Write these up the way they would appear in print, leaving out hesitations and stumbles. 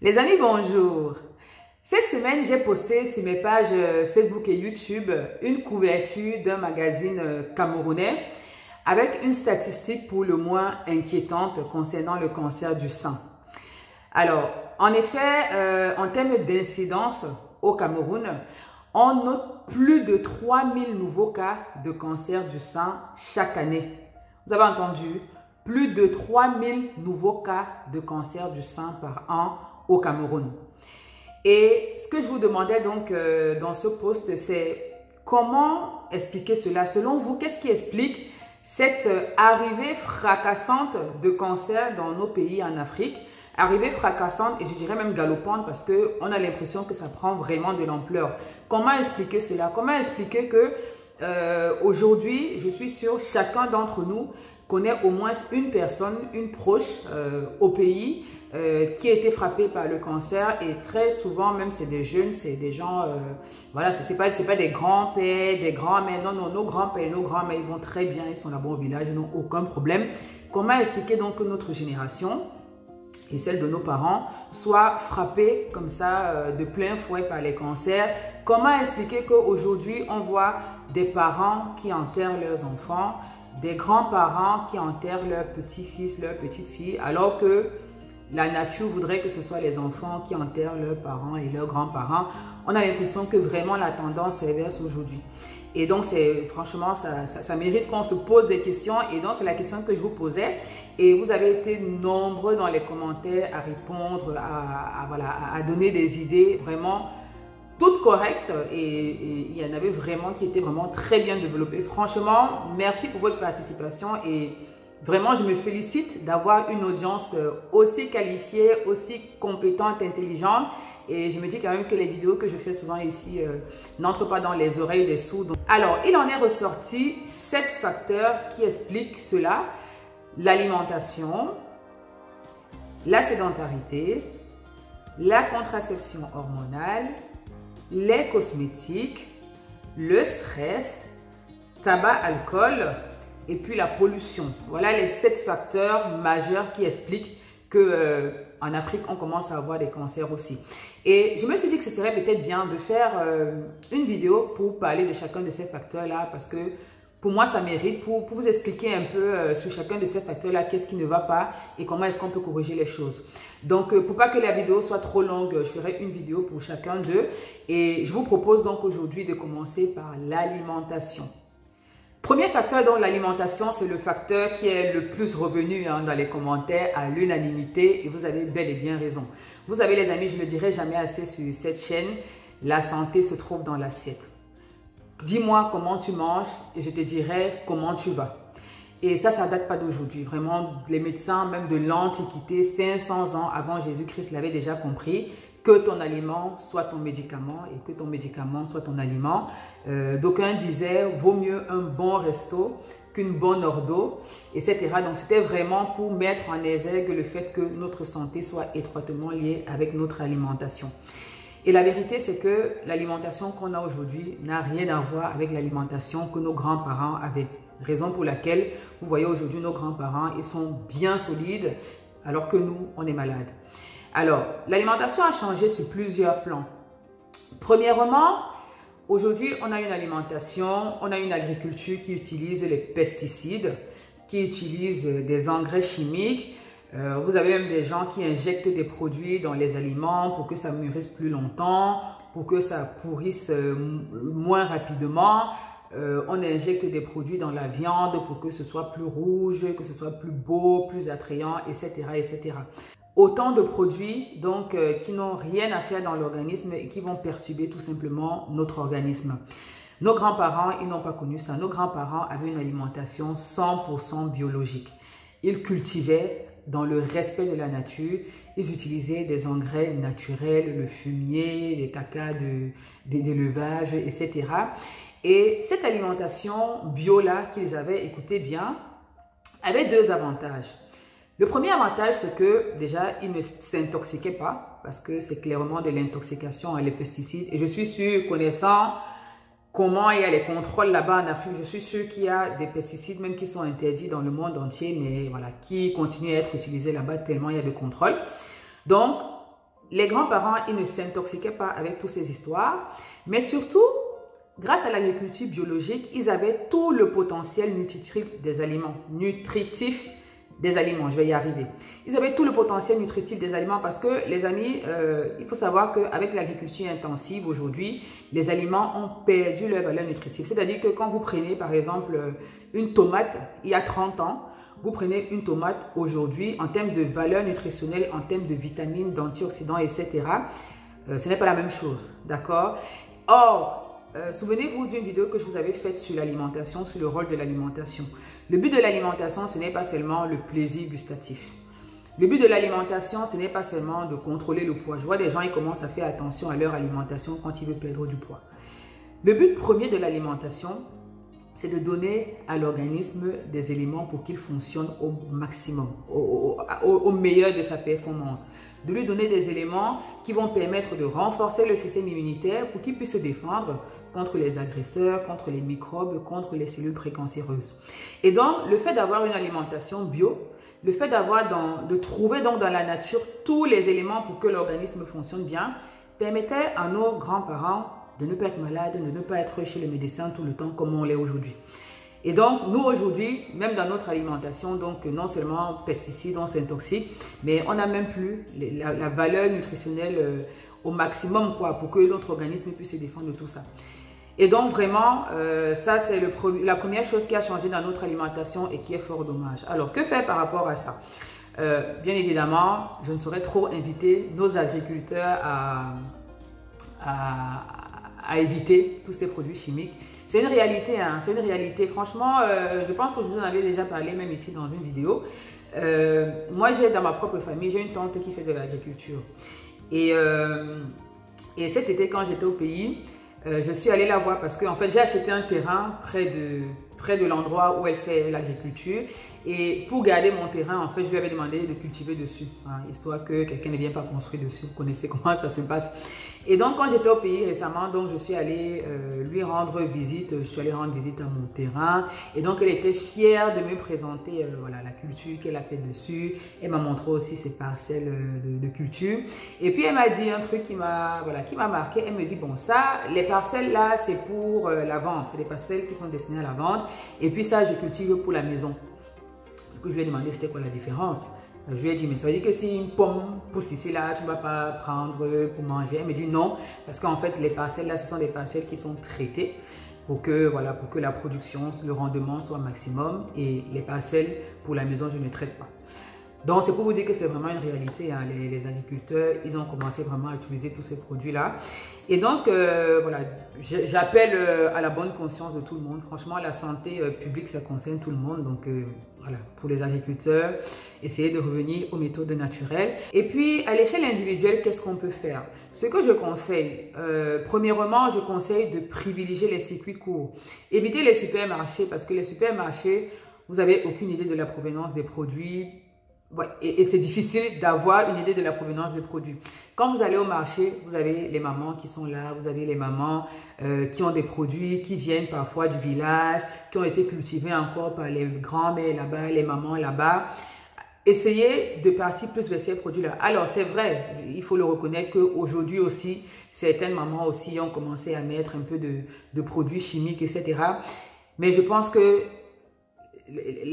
Les amis, bonjour. Cette semaine, j'ai posté sur mes pages Facebook et YouTube une couverture d'un magazine camerounais avec une statistique pour le moins inquiétante concernant le cancer du sein. Alors, en effet, en termes d'incidence au Cameroun, on note plus de 3000 nouveaux cas de cancer du sein chaque année. Vous avez entendu? Plus de 3000 nouveaux cas de cancer du sein par an au Cameroun. Et ce que je vous demandais donc dans ce post, c'est comment expliquer cela? Selon vous, qu'est-ce qui explique cette arrivée fracassante de cancer dans nos pays en Afrique? Arrivée fracassante et je dirais même galopante parce qu'on a l'impression que ça prend vraiment de l'ampleur. Comment expliquer cela? Comment expliquer que aujourd'hui, je suis sûre, chacun d'entre nous connaît au moins une personne, une proche au pays qui a été frappée par le cancer, et très souvent même c'est des jeunes, c'est des gens, voilà, c'est pas des grands-pères, des grands-mères, non, nos grands-pères, nos grands-mères, ils vont très bien, ils sont là-bas au village, ils n'ont aucun problème. Comment expliquer donc que notre génération et celle de nos parents soit frappée comme ça de plein fouet par les cancers? Comment expliquer qu'aujourd'hui on voit des parents qui enterrent leurs enfants, des grands-parents qui enterrent leurs petits-fils, leurs petites-filles, alors que la nature voudrait que ce soit les enfants qui enterrent leurs parents et leurs grands-parents? On a l'impression que vraiment la tendance s'inverse aujourd'hui. Et donc, franchement, ça mérite qu'on se pose des questions. Et donc, c'est la question que je vous posais. Et vous avez été nombreux dans les commentaires à répondre, à donner des idées vraiment toutes correctes. Et il y en avait vraiment qui étaient vraiment très bien développées. Franchement, merci pour votre participation. Et vraiment, je me félicite d'avoir une audience aussi qualifiée, aussi compétente, intelligente. Et je me dis quand même que les vidéos que je fais souvent ici n'entrent pas dans les oreilles des sourds. Alors, il en est ressorti 7 facteurs qui expliquent cela. L'alimentation, la sédentarité, la contraception hormonale, les cosmétiques, le stress, tabac, alcool et puis la pollution. Voilà les 7 facteurs majeurs qui expliquent que en Afrique, on commence à avoir des cancers aussi. Et je me suis dit que ce serait peut-être bien de faire une vidéo pour parler de chacun de ces facteurs-là, parce que pour moi, ça mérite, pour vous expliquer un peu sur chacun de ces facteurs-là, qu'est-ce qui ne va pas et comment est-ce qu'on peut corriger les choses. Donc, pour pas que la vidéo soit trop longue, je ferai une vidéo pour chacun d'eux. Et je vous propose donc aujourd'hui de commencer par l'alimentation. Premier facteur, donc l'alimentation, c'est le facteur qui est le plus revenu dans les commentaires à l'unanimité, et vous avez bel et bien raison. Vous savez les amis, je ne le dirai jamais assez sur cette chaîne, la santé se trouve dans l'assiette. Dis-moi comment tu manges et je te dirai comment tu vas. Et ça date pas d'aujourd'hui. Vraiment, les médecins, même de l'Antiquité, 500 ans avant Jésus-Christ, l'avaient déjà compris. Que ton aliment soit ton médicament et que ton médicament soit ton aliment. D'aucuns disaient, vaut mieux un bon resto qu'une bonne ordo, etc. Donc, c'était vraiment pour mettre en exergue le fait que notre santé soit étroitement liée avec notre alimentation. Et la vérité, c'est que l'alimentation qu'on a aujourd'hui n'a rien à voir avec l'alimentation que nos grands-parents avaient. Raison pour laquelle, vous voyez aujourd'hui nos grands-parents, ils sont bien solides, alors que nous, on est malades. Alors, l'alimentation a changé sur plusieurs plans. Premièrement, aujourd'hui, on a une alimentation, on a une agriculture qui utilise les pesticides, qui utilise des engrais chimiques. Vous avez même des gens qui injectent des produits dans les aliments pour que ça mûrisse plus longtemps, pour que ça pourrisse moins rapidement. On injecte des produits dans la viande pour que ce soit plus rouge, que ce soit plus beau, plus attrayant, etc., etc. Autant de produits donc qui n'ont rien à faire dans l'organisme et qui vont perturber tout simplement notre organisme. Nos grands-parents, ils n'ont pas connu ça. Nos grands-parents avaient une alimentation 100% biologique. Ils cultivaient dans le respect de la nature. Ils utilisaient des engrais naturels, le fumier, les cacas d'élevage, etc. Et cette alimentation bio-là qu'ils avaient, écoutez bien, avait 2 avantages. Le premier avantage, c'est que déjà, ils ne s'intoxiquaient pas, parce que c'est clairement de l'intoxication à les pesticides. Et je suis sûre, connaissant comment il y a les contrôles là-bas en Afrique, je suis sûre qu'il y a des pesticides même qui sont interdits dans le monde entier, mais voilà, qui continuent à être utilisés là-bas tellement il y a de contrôles. Donc, les grands-parents, ils ne s'intoxiquaient pas avec toutes ces histoires, mais surtout, grâce à l'agriculture biologique, ils avaient tout le potentiel nutritif des aliments. Je vais y arriver. Ils avaient tout le potentiel nutritif des aliments parce que, les amis, il faut savoir qu'avec l'agriculture intensive, aujourd'hui, les aliments ont perdu leur valeur nutritive. C'est-à-dire que quand vous prenez, par exemple, une tomate, il y a 30 ans, vous prenez une tomate aujourd'hui, en termes de valeur nutritionnelle, en termes de vitamines, d'antioxydants, etc., ce n'est pas la même chose, d'accord? Or, souvenez-vous d'une vidéo que je vous avais faite sur l'alimentation, sur le rôle de l'alimentation. Le but de l'alimentation, ce n'est pas seulement le plaisir gustatif. Le but de l'alimentation, ce n'est pas seulement de contrôler le poids. Je vois des gens, ils commencent à faire attention à leur alimentation quand ils veulent perdre du poids. Le but premier de l'alimentation, c'est de donner à l'organisme des éléments pour qu'il fonctionne au maximum, au meilleur de sa performance. De lui donner des éléments qui vont permettre de renforcer le système immunitaire pour qu'il puisse se défendre contre les agresseurs, contre les microbes, contre les cellules précancéreuses. Et donc, le fait d'avoir une alimentation bio, le fait de trouver donc dans la nature tous les éléments pour que l'organisme fonctionne bien, permettait à nos grands-parents de ne pas être malades, de ne pas être chez le médecin tout le temps comme on l'est aujourd'hui. Et donc, nous aujourd'hui, même dans notre alimentation, donc non seulement pesticides, on s'intoxique, mais on n'a même plus la valeur nutritionnelle au maximum pour que notre organisme puisse se défendre de tout ça. Et donc vraiment, ça c'est la première chose qui a changé dans notre alimentation et qui est fort dommage. Alors, que faire par rapport à ça? Bien évidemment, je ne saurais trop inviter nos agriculteurs à éviter tous ces produits chimiques. C'est une réalité, hein, c'est une réalité. Franchement, je pense que je vous en avais déjà parlé, même ici dans une vidéo. Moi, j'ai dans ma propre famille, j'ai une tante qui fait de l'agriculture. Et cet été, quand j'étais au pays, je suis allée la voir parce que en fait, j'ai acheté un terrain près de l'endroit où elle fait l'agriculture. Et pour garder mon terrain, en fait, je lui avais demandé de cultiver dessus, hein, histoire que quelqu'un ne vienne pas construire dessus. Vous connaissez comment ça se passe. Et donc, quand j'étais au pays récemment, donc, je suis allée lui rendre visite. Je suis allée rendre visite à mon terrain. Et donc, elle était fière de me présenter voilà, la culture qu'elle a fait dessus. Elle m'a montré aussi ses parcelles de culture. Et puis, elle m'a dit un truc qui m'a marqué. Elle me dit, bon, ça, les parcelles là, c'est pour la vente. C'est des parcelles qui sont destinées à la vente. Et puis ça, je cultive pour la maison. Je lui ai demandé c'était quoi la différence. Je lui ai dit, mais ça veut dire que si une pomme pousse ici, là, tu ne vas pas prendre pour manger. Elle me dit non, parce qu'en fait, les parcelles là, ce sont des parcelles qui sont traitées pour que, voilà, pour que la production, le rendement soit maximum. Et les parcelles pour la maison, je ne traite pas. Donc, c'est pour vous dire que c'est vraiment une réalité. Hein. Les agriculteurs, ils ont commencé vraiment à utiliser tous ces produits-là. Et donc, voilà, j'appelle à la bonne conscience de tout le monde. Franchement, la santé publique, ça concerne tout le monde. Donc, voilà, pour les agriculteurs, essayez de revenir aux méthodes naturelles. Et puis, à l'échelle individuelle, qu'est-ce qu'on peut faire? Ce que je conseille, premièrement, je conseille de privilégier les circuits courts. Évitez les supermarchés parce que les supermarchés, vous n'avez aucune idée de la provenance des produits. Ouais, et c'est difficile d'avoir une idée de la provenance des produits. Quand vous allez au marché, vous avez les mamans qui sont là, vous avez les mamans qui ont des produits qui viennent parfois du village, qui ont été cultivés encore par les grands-mères là-bas, les mamans là-bas. Essayez de partir plus vers ces produits-là. Alors, c'est vrai, il faut le reconnaître qu'aujourd'hui aussi, certaines mamans aussi ont commencé à mettre un peu de produits chimiques, etc. Mais je pense que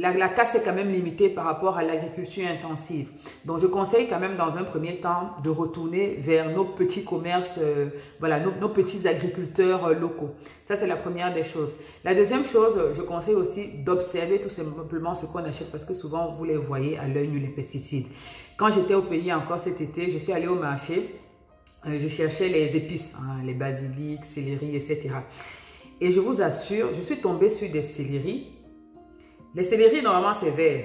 la casse est quand même limitée par rapport à l'agriculture intensive. Donc, je conseille quand même dans un premier temps de retourner vers nos petits commerces, voilà, nos petits agriculteurs locaux. Ça, c'est la première des choses. La deuxième chose, je conseille aussi d'observer tout simplement ce qu'on achète parce que souvent, vous les voyez à l'œil nu, les pesticides. Quand j'étais au pays encore cet été, je suis allée au marché, je cherchais les épices, hein, les basiliques, céleri, etc. Et je vous assure, je suis tombée sur des céleris. Les céleris, normalement, c'est vert.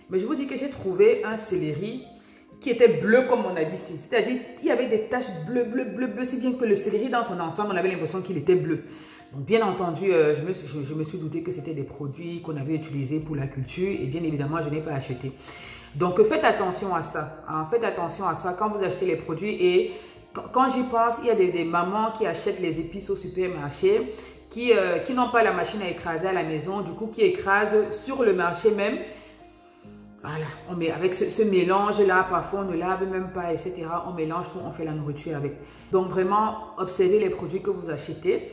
Mais je vous dis que j'ai trouvé un céleri qui était bleu comme mon habit ici. C'est-à-dire qu'il y avait des taches bleues, si bien que le céleri dans son ensemble, on avait l'impression qu'il était bleu. Donc, bien entendu, je me suis douté que c'était des produits qu'on avait utilisés pour la culture. Et bien évidemment, je n'ai pas acheté. Donc, faites attention à ça. Hein. Faites attention à ça quand vous achetez les produits. Et quand j'y pense, il y a des mamans qui achètent les épices au supermarché, qui n'ont pas la machine à écraser à la maison, du coup qui écrasent sur le marché même Voilà, on met avec ce mélange-là, parfois on ne lave même pas, etc. On mélange tout, on fait la nourriture avec. Donc vraiment, observez les produits que vous achetez.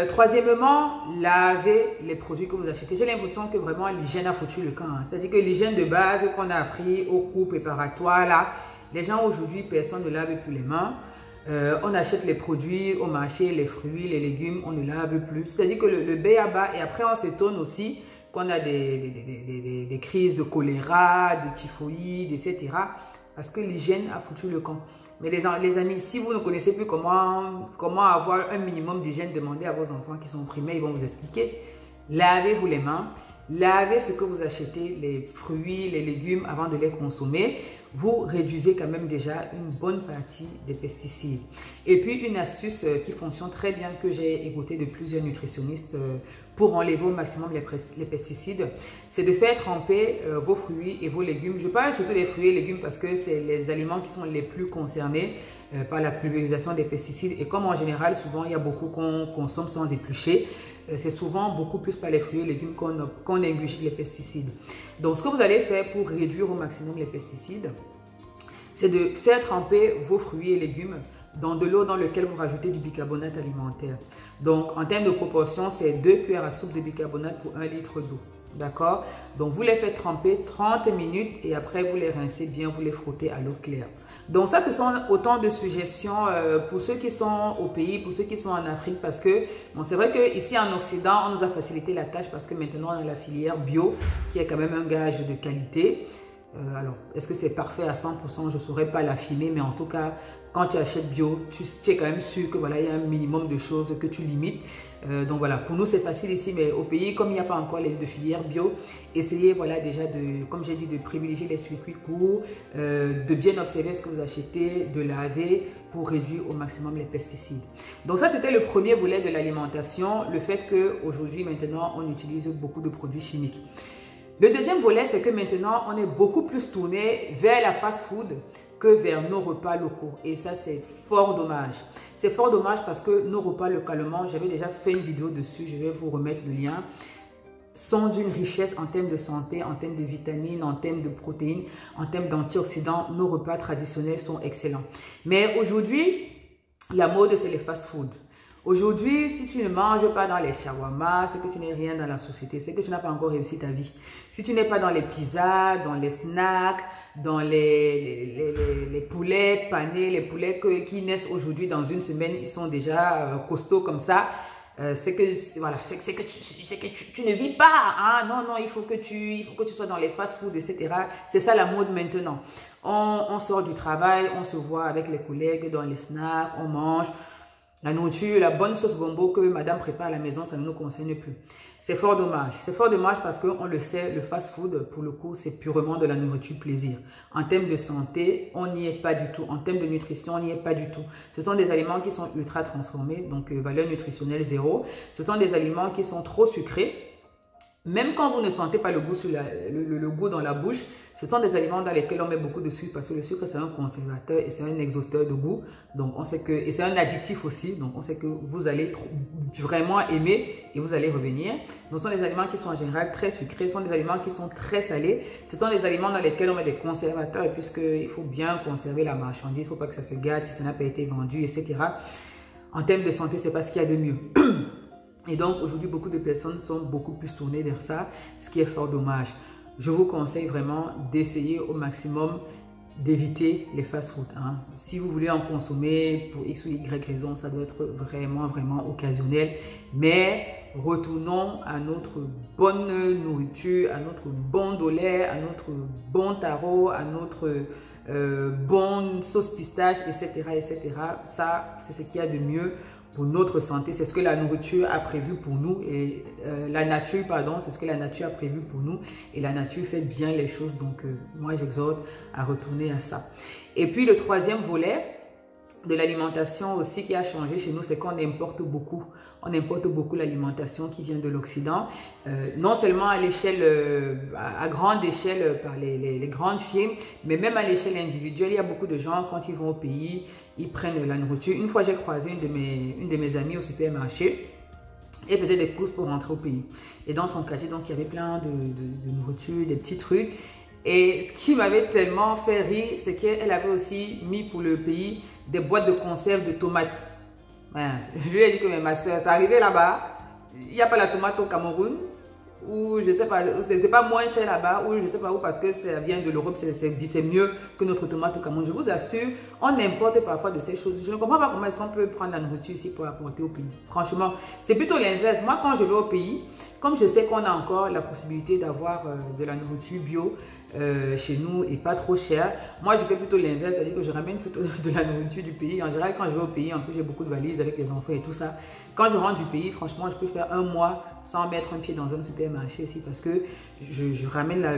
Troisièmement, lavez les produits que vous achetez. J'ai l'impression que vraiment l'hygiène a foutu le camp. Hein. C'est-à-dire que l'hygiène de base qu'on a appris au cours préparatoire, là, les gens aujourd'hui, personne ne lave plus les mains. On achète les produits au marché, les fruits, les légumes, on ne lave plus. C'est-à-dire que le b.a.-ba, et après on s'étonne aussi qu'on a des crises de choléra, de typhoïde, etc. Parce que l'hygiène a foutu le camp. Mais les amis, si vous ne connaissez plus comment avoir un minimum d'hygiène, demandez à vos enfants qui sont au primaire, ils vont vous expliquer. Lavez-vous les mains, lavez ce que vous achetez, les fruits, les légumes avant de les consommer. Vous réduisez quand même déjà une bonne partie des pesticides. Et puis une astuce qui fonctionne très bien, que j'ai écoutée de plusieurs nutritionnistes pour enlever au maximum les pesticides, c'est de faire tremper vos fruits et vos légumes. Je parle surtout des fruits et légumes parce que c'est les aliments qui sont les plus concernés par la pulvérisation des pesticides. Et comme en général, souvent, il y a beaucoup qu'on consomme sans éplucher, c'est souvent beaucoup plus par les fruits et légumes qu'on ingurgite les pesticides. Donc, ce que vous allez faire pour réduire au maximum les pesticides, c'est de faire tremper vos fruits et légumes dans de l'eau dans laquelle vous rajoutez du bicarbonate alimentaire. Donc, en termes de proportion, c'est 2 cuillères à soupe de bicarbonate pour 1 litre d'eau. D'accord? Donc, vous les faites tremper 30 minutes et après, vous les rincez bien, vous les frottez à l'eau claire. Donc, ça, ce sont autant de suggestions pour ceux qui sont au pays, pour ceux qui sont en Afrique, parce que, bon, c'est vrai qu'ici en Occident, on nous a facilité la tâche parce que maintenant, on a la filière bio qui est quand même un gage de qualité. Alors, est-ce que c'est parfait à 100%? Je ne saurais pas l'affirmer, mais en tout cas, quand tu achètes bio, tu es quand même sûr que voilà, il y a un minimum de choses que tu limites. Donc voilà, pour nous c'est facile ici, mais au pays, comme il n'y a pas encore les de filière bio, essayez voilà déjà de, comme j'ai dit, de privilégier les circuits courts, de bien observer ce que vous achetez, de laver pour réduire au maximum les pesticides. Donc ça c'était le premier volet de l'alimentation, le fait qu'aujourd'hui maintenant on utilise beaucoup de produits chimiques. Le deuxième volet, c'est que maintenant, on est beaucoup plus tourné vers la fast-food que vers nos repas locaux. Et ça, c'est fort dommage. C'est fort dommage parce que nos repas localement, j'avais déjà fait une vidéo dessus, je vais vous remettre le lien, sont d'une richesse en termes de santé, en termes de vitamines, en termes de protéines, en termes d'antioxydants. Nos repas traditionnels sont excellents. Mais aujourd'hui, la mode, c'est les fast-food. Aujourd'hui, si tu ne manges pas dans les shawarma, c'est que tu n'es rien dans la société, c'est que tu n'as pas encore réussi ta vie. Si tu n'es pas dans les pizzas, dans les snacks, dans les poulets panés, les poulets qui naissent aujourd'hui dans une semaine, ils sont déjà costauds comme ça, c'est que voilà, c'est que tu ne vis pas, hein? Non, non, il faut que tu sois dans les fast-food, etc. C'est ça la mode maintenant. On sort du travail, on se voit avec les collègues dans les snacks, on mange. La nourriture, la bonne sauce gombo que madame prépare à la maison, ça ne nous concerne plus. C'est fort dommage. C'est fort dommage parce qu'on le sait, le fast-food, pour le coup, c'est purement de la nourriture plaisir. En termes de santé, on n'y est pas du tout. En termes de nutrition, on n'y est pas du tout. Ce sont des aliments qui sont ultra transformés, donc valeur nutritionnelle zéro. Ce sont des aliments qui sont trop sucrés. Même quand vous ne sentez pas le goût, le goût dans la bouche, ce sont des aliments dans lesquels on met beaucoup de sucre parce que le sucre, c'est un conservateur et c'est un exhausteur de goût. Donc, on sait que, et c'est un additif aussi. Donc, on sait que vous allez vraiment aimer et vous allez revenir. Donc, ce sont des aliments qui sont en général très sucrés. Ce sont des aliments qui sont très salés. Ce sont des aliments dans lesquels on met des conservateurs puisqu'il faut bien conserver la marchandise. Il ne faut pas que ça se gâte si ça n'a pas été vendu, etc. En termes de santé, c'est pas ce qu'il y a de mieux. Et donc, aujourd'hui, beaucoup de personnes sont beaucoup plus tournées vers ça, ce qui est fort dommage. Je vous conseille vraiment d'essayer au maximum d'éviter les fast-food. Hein. Si vous voulez en consommer pour X ou Y raison, ça doit être vraiment, vraiment occasionnel. Mais retournons à notre bonne nourriture, à notre bon dolé, à notre bon taro, à notre bonne sauce pistache, etc., etc. Ça, c'est ce qu'il y a de mieux pour notre santé, c'est ce que la nourriture a prévu pour nous et la nature, pardon, c'est ce que la nature a prévu pour nous et la nature fait bien les choses, donc moi j'exhorte à retourner à ça. Et puis le troisième volet de l'alimentation aussi qui a changé chez nous, c'est qu'on importe beaucoup. On importe beaucoup l'alimentation qui vient de l'Occident, non seulement à l'échelle, à grande échelle par les grandes firmes, mais même à l'échelle individuelle. Il y a beaucoup de gens, quand ils vont au pays, ils prennent la nourriture. Une fois, j'ai croisé une de mes amies au supermarché. Elle faisait des courses pour rentrer au pays. Et dans son quartier, donc, il y avait plein de nourriture, des petits trucs. Et ce qui m'avait tellement fait rire, c'est qu'elle avait aussi mis pour le pays des boîtes de conserve de tomates. Je lui ai dit que mais ma soeur, c'est arrivé là-bas, il n'y a pas la tomate au Cameroun, ou je sais pas, c'est pas moins cher là-bas, ou je sais pas où, parce que ça vient de l'Europe, c'est mieux que notre tomate au Cameroun. Je vous assure, on importe parfois de ces choses. Je ne comprends pas comment est-ce qu'on peut prendre la nourriture ici pour apporter au pays. Franchement, c'est plutôt l'inverse. Moi, quand je vais au pays, comme je sais qu'on a encore la possibilité d'avoir de la nourriture bio chez nous et pas trop cher, moi je fais plutôt l'inverse, c'est-à-dire que je ramène plutôt de la nourriture du pays. En général, quand je vais au pays, en plus j'ai beaucoup de valises avec les enfants et tout ça. Quand je rentre du pays, franchement, je peux faire un mois sans mettre un pied dans un supermarché ici parce que je ramène la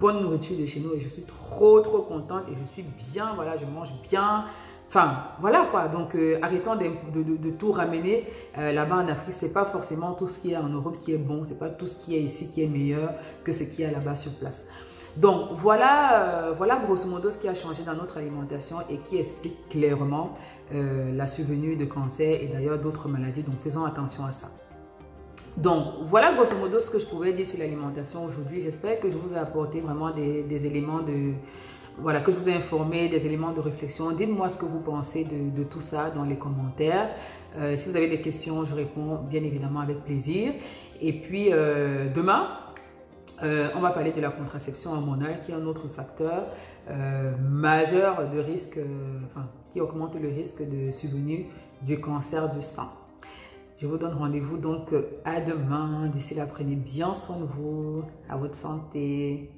bonne nourriture de chez nous et je suis trop contente et je suis bien, voilà, je mange bien. Enfin, voilà quoi. Donc, arrêtons de tout ramener là-bas en Afrique. C'est pas forcément tout ce qui est en Europe qui est bon. C'est pas tout ce qui est ici qui est meilleur que ce qu'il y a là-bas sur place. Donc, voilà grosso modo ce qui a changé dans notre alimentation et qui explique clairement la survenue de cancer et d'ailleurs d'autres maladies. Donc, faisons attention à ça. Donc, voilà grosso modo ce que je pouvais dire sur l'alimentation aujourd'hui. J'espère que je vous ai apporté vraiment des éléments de... Voilà, que je vous ai informé, des éléments de réflexion. Dites-moi ce que vous pensez de tout ça dans les commentaires. Si vous avez des questions, je réponds bien évidemment avec plaisir. Et puis, demain, on va parler de la contraception hormonale qui est un autre facteur majeur de risque, qui augmente le risque de survenue du cancer du sein. Je vous donne rendez-vous donc à demain. D'ici là, prenez bien soin de vous, à votre santé.